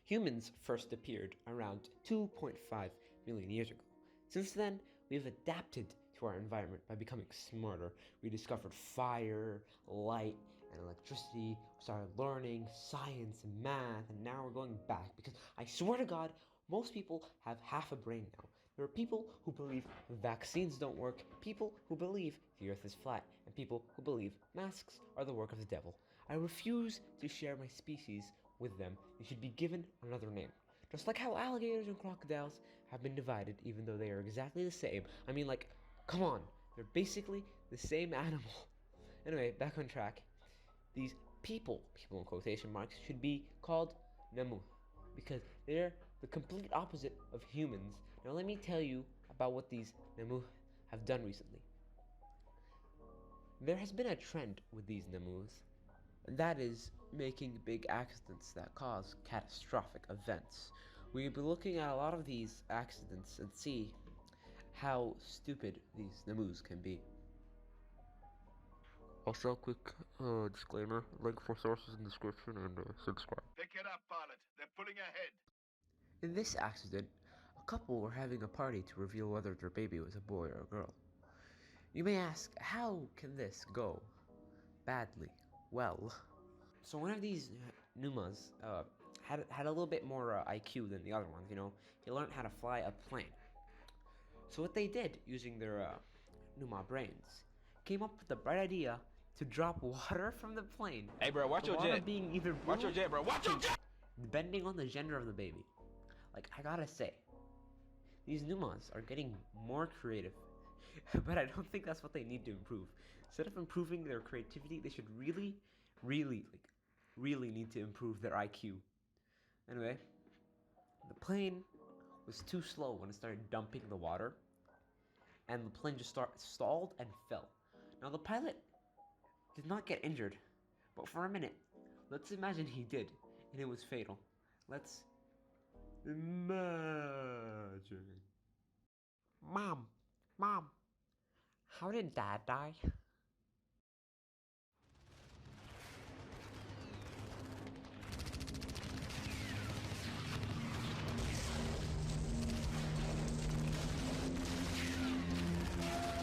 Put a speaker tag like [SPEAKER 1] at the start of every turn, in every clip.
[SPEAKER 1] Humans first appeared around 2.5 million years ago. Since then, we've adapted to our environment by becoming smarter. We discovered fire, light, and electricity. We started learning science and math, and now we're going back because I swear to God, most people have half a brain now. There are people who believe vaccines don't work, people who believe the earth is flat, and people who believe masks are the work of the devil. I refuse to share my species with them. They should be given another name. Just like how alligators and crocodiles have been divided even though they are exactly the same. I mean, like, come on. They're basically the same animal. Anyway, back on track. These people in quotation marks, should be called Namu because they're the complete opposite of humans. Now let me tell you about what these Namu have done recently. There has been a trend with these Namus, and that is making big accidents that cause catastrophic events. We'll be looking at a lot of these accidents and see how stupid these Namus can be. Also, a quick disclaimer, link for sources in the description, and subscribe.
[SPEAKER 2] Pick it up, pilot. They're pulling ahead.
[SPEAKER 1] In this accident, a couple were having a party to reveal whether their baby was a boy or a girl. You may ask, how can this go badly? Well, so one of these Numas had a little bit more IQ than the other ones, you know. He learned how to fly a plane. So what they did, using their Numa brains, came up with the bright idea to drop water from the plane.
[SPEAKER 3] Hey, bro, watch
[SPEAKER 1] The
[SPEAKER 3] your
[SPEAKER 1] water
[SPEAKER 3] jet.
[SPEAKER 1] being either blue,
[SPEAKER 3] Watch your jet, bro. Watch your jet.
[SPEAKER 1] depending on the gender of the baby. Like, I gotta say, these Numas are getting more creative, but I don't think that's what they need to improve. Instead of improving their creativity, they should really, really need to improve their IQ. Anyway, the plane was too slow when it started dumping the water, and the plane just stalled and fell. Now, the pilot did not get injured, but for a minute, let's imagine he did, and it was fatal. Let's imagine. Mom, how did Dad die?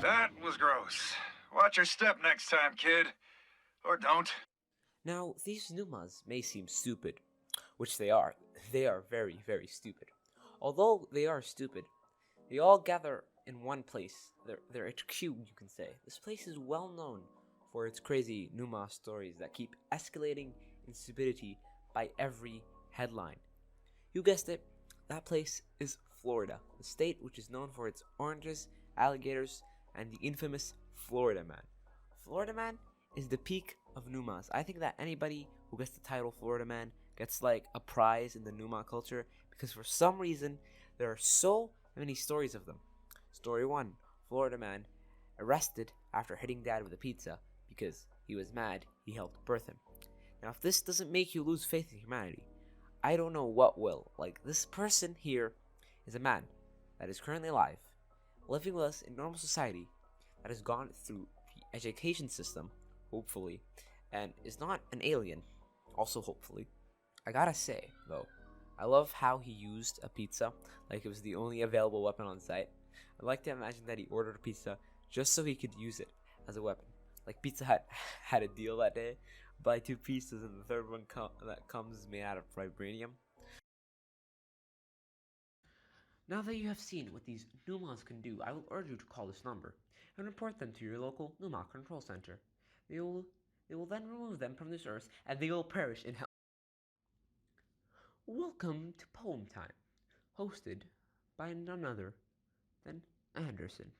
[SPEAKER 2] That was gross. Watch your step next time, kid. Or don't.
[SPEAKER 1] Now, these Numas may seem stupid, which they are. They are very, very stupid. Although they are stupid, they all gather in one place. Their HQ, you can say. This place is well known for its crazy Numa stories that keep escalating in stupidity by every headline. You guessed it, that place is Florida, the state which is known for its oranges, alligators, and the infamous Florida Man. Florida Man is the peak of Numas. I think that anybody who gets the title Florida Man gets like a prize in the Numa culture because for some reason there are so many stories of them. Story 1, Florida Man arrested after hitting Dad with a pizza because he was mad he helped birth him. Now, if this doesn't make you lose faith in humanity, I don't know what will. Like, this person here is a man that is currently alive, living with us in normal society, that has gone through the education system, hopefully, and is not an alien, also hopefully. I gotta say, though, I love how he used a pizza like it was the only available weapon on site. I'd like to imagine that he ordered a pizza just so he could use it as a weapon. Like Pizza Hut had a deal that day, buy 2 pizzas and the third one that comes is made out of vibranium. Now that you have seen what these Numas can do, I will urge you to call this number and report them to your local Numa Control Center. They will then remove them from this earth and they will perish in hell. Welcome to Poem Time, hosted by none other than Anderson.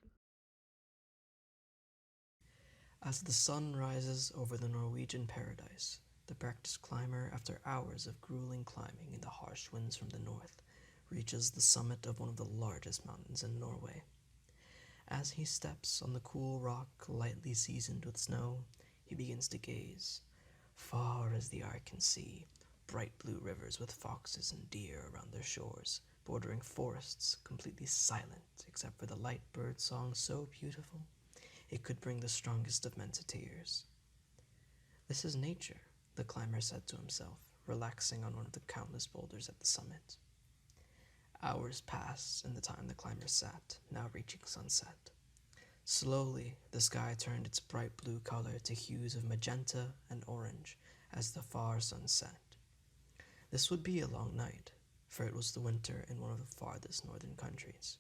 [SPEAKER 4] As the sun rises over the Norwegian paradise, the practiced climber, after hours of grueling climbing in the harsh winds from the north, reaches the summit of one of the largest mountains in Norway. As he steps on the cool rock lightly seasoned with snow, he begins to gaze. Far as the eye can see, bright blue rivers with foxes and deer around their shores, bordering forests completely silent except for the light bird song so beautiful it could bring the strongest of men to tears. This is nature, the climber said to himself, relaxing on one of the countless boulders at the summit. Hours passed in the time the climber sat, now reaching sunset. Slowly, the sky turned its bright blue color to hues of magenta and orange as the far sun set. This would be a long night, for it was the winter in one of the farthest northern countries.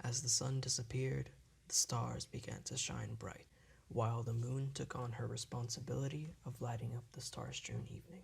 [SPEAKER 4] As the sun disappeared, the stars began to shine bright, while the moon took on her responsibility of lighting up the star-strewn evening.